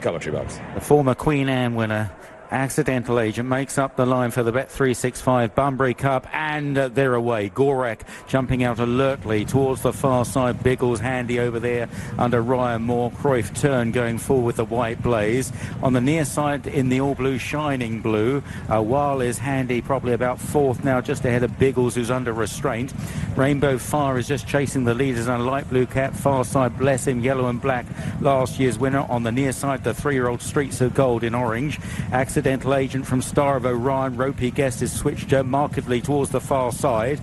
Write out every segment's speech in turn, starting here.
Commentary box. The former Queen Anne winner, Accidental Agent, makes up the line for the Bet365 Bunbury Cup, and they're away. Gorak jumping out alertly towards the far side. Biggles handy over there under Ryan Moore. Cruyff turn going forward with the white blaze. On the near side in the all blue, Shining Blue, Wal is handy, probably about fourth now, just ahead of Biggles, who's under restraint. Rainbow Fire is just chasing the leaders on a light blue cap. Far side, Bless Him, yellow and black, last year's winner. On the near side, the 3-year-old Streets of Gold in orange. Accidental Agent from Star of Orion. Ropey Guest is switched markedly towards the far side.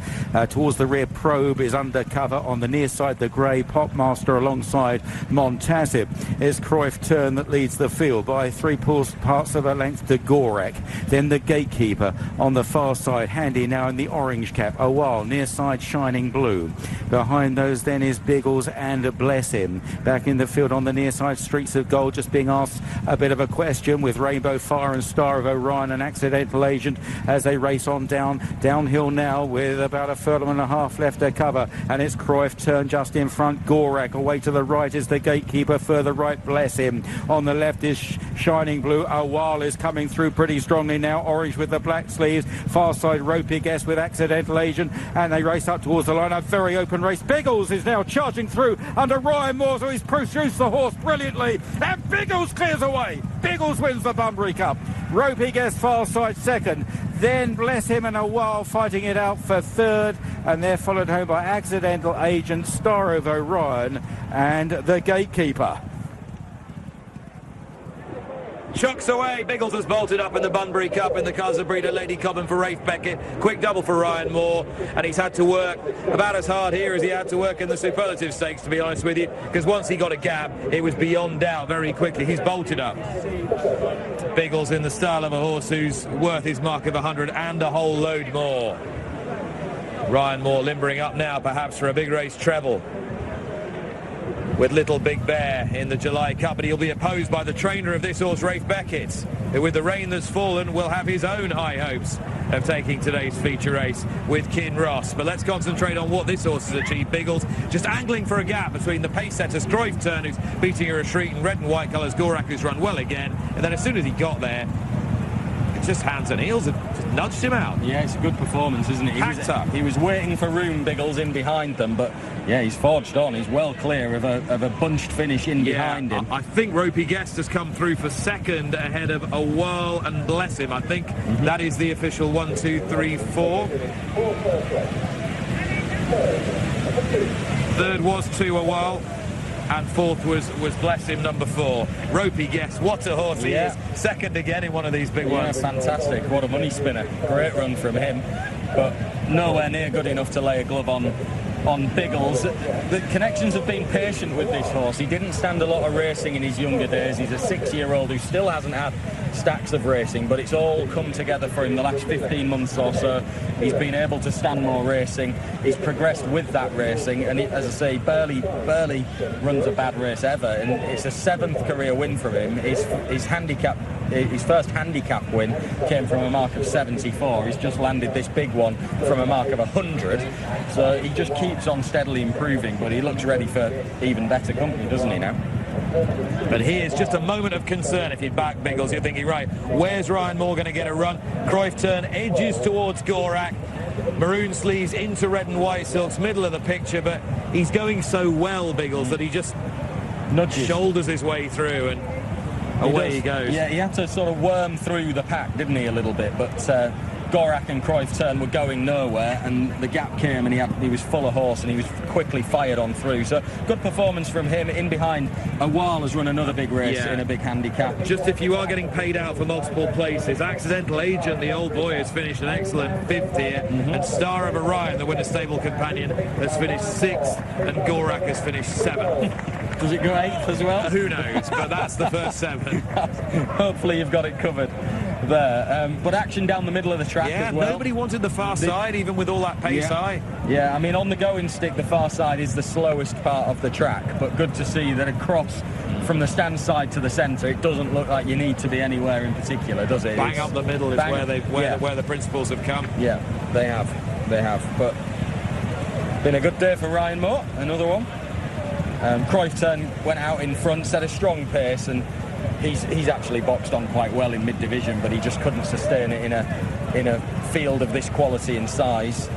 Towards the rear, Probe is undercover. On the near side, the grey Popmaster alongside Montazib. Is Cruyff turn that leads the field by 3 parts of a length to Gorak. Then the Gatekeeper on the far side, handy now in the orange cap. A while near side, Shining Blue. Behind those then is Biggles and Bless Him. Back in the field on the near side, Streets of Gold just being asked a bit of a question with Rainbow Fire and Star of Orion and Accidental Agent as they race on downhill now with about a furlong and a half left to cover, and it's Cruyff turn just in front. Gorak away to the right is the Gatekeeper, further right Bless Him. On the left is Shining Blue. Awal is coming through pretty strongly now, orange with the black sleeves. Far side Ropey Guest with Accidental Agent, and they race up towards the line. A very open race. Biggles is now charging through under Ryan Moore, so he's produced the horse brilliantly, and Biggles clears away. Biggles wins the Bunbury Cup. Ropey Guest far side second, then Bless Him and Awal fighting it out for third, and they're followed home by Accidental Agent, Star of Orion and the Gatekeeper. Chucks away. Biggles has bolted up in the Bunbury Cup in the Casa Breeder. Lady Cobham for Rafe Beckett. Quick double for Ryan Moore. And he's had to work about as hard here as he had to work in the Superlative Stakes, to be honest with you. Because once he got a gap, it was beyond doubt very quickly. He's bolted up. Biggles in the style of a horse who's worth his mark of 100 and a whole load more. Ryan Moore limbering up now, perhaps for a big race treble with Little Big Bear in the July Cup, but he'll be opposed by the trainer of this horse, Rafe Beckett, who with the rain that's fallen will have his own high hopes of taking today's feature race with Kinross. But let's concentrate on what this horse has achieved. Biggles just angling for a gap between the pace setters, Cruyff turn, who's beating a retreat in red and white colours, Gorak, who's run well again, and then as soon as he got there, it's just hands and heels have just nudged him out. Yeah, it's a good performance, isn't it? He was waiting for room, Biggles, in behind them, but yeah, he's forged on. He's well clear of a bunched finish in behind him. I think Ropey Guest has come through for second ahead of Awal and Bless Him. I think that is the official 1, 2, 3, 4. Third was 2 Awal. And fourth was Bless Him, number 4. Ropey Guest, what a horse he is. Second again in one of these big ones. Fantastic. What a money spinner. Great run from him. But nowhere near good enough to lay a glove on Biggles. The connections have been patient with this horse. He didn't stand a lot of racing in his younger days. He's a 6-year-old who still hasn't had stacks of racing, but it's all come together for him the last 15 months or so. He's been able to stand more racing. He's progressed with that racing, and as I say, barely runs a bad race ever, and it's a 7th career win for him. His first handicap win came from a mark of 74. He's just landed this big one from a mark of 100, so he just keeps on steadily improving, but he looks ready for even better company, doesn't he now? But here's just a moment of concern. If you'd back Biggles, you're thinking, right, where's Ryan Moore going to get a run? Cruyff turn edges towards Gorak. Maroon sleeves into red and white silks, middle of the picture, but he's going so well, Biggles, that he just shoulders his way through and away he goes. Yeah, he had to sort of worm through the pack, didn't he, a little bit, but Gorak and Cruyff turn were going nowhere, and the gap came, and he was full of horse, and he was quickly fired on through. So good performance from him. In behind, Awal has run another big race in a big handicap. Just if you are getting paid out for multiple places, Accidental Agent, the old boy, has finished an excellent 5th here, and Star of Orion, the winner's stable companion, has finished 6th, and Gorak has finished 7th. Does it go 8th as well? Who knows, but that's the first 7. Hopefully you've got it covered there. But action down the middle of the track as well. Nobody wanted the far side, even with all that pace high. Yeah, I mean, on the going stick, the far side is the slowest part of the track, but good to see that across from the stand side to the centre, it doesn't look like you need to be anywhere in particular, does it? Bang up the middle is where the principals have come. Yeah, they have. But been a good day for Ryan Moore, another one. Cruyff turn went out in front, set a strong pace, and he's actually boxed on quite well in mid-division, but he just couldn't sustain it in a field of this quality and size.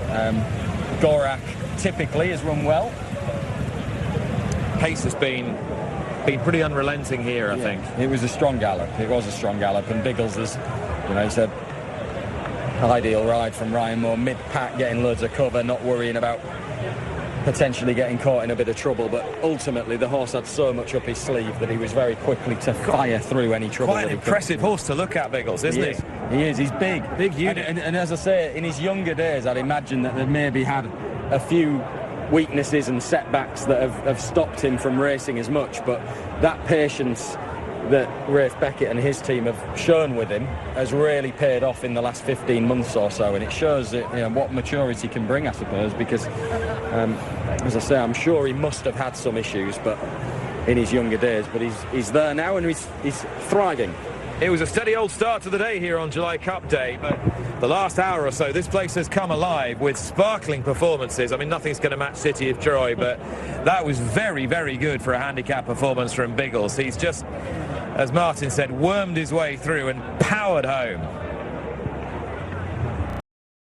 Gorak typically has run well. Pace has been pretty unrelenting here, I think. It was a strong gallop. It was a strong gallop, and Biggles has, you know, he's a ideal ride from Ryan Moore, mid-pack, getting loads of cover, not worrying about potentially getting caught in a bit of trouble, but ultimately the horse had so much up his sleeve that he was very quickly to fire through any trouble. Quite an impressive horse to look at, Biggles, isn't he? He is. He's big. Big unit. And as I say, in his younger days, I'd imagine that they've maybe had a few weaknesses and setbacks that have stopped him from racing as much, but that patience that Rafe Beckett and his team have shown with him has really paid off in the last 15 months or so, and it shows that, you know, what maturity can bring, I suppose, because as I say, I'm sure he must have had some issues but in his younger days, but he's there now and he's thriving. It was a steady old start to the day here on July Cup Day, but the last hour or so, this place has come alive with sparkling performances. I mean, nothing's going to match City of Troy, but that was very, very good for a handicap performance from Biggles. He's just, as Martin said, wormed his way through and powered home.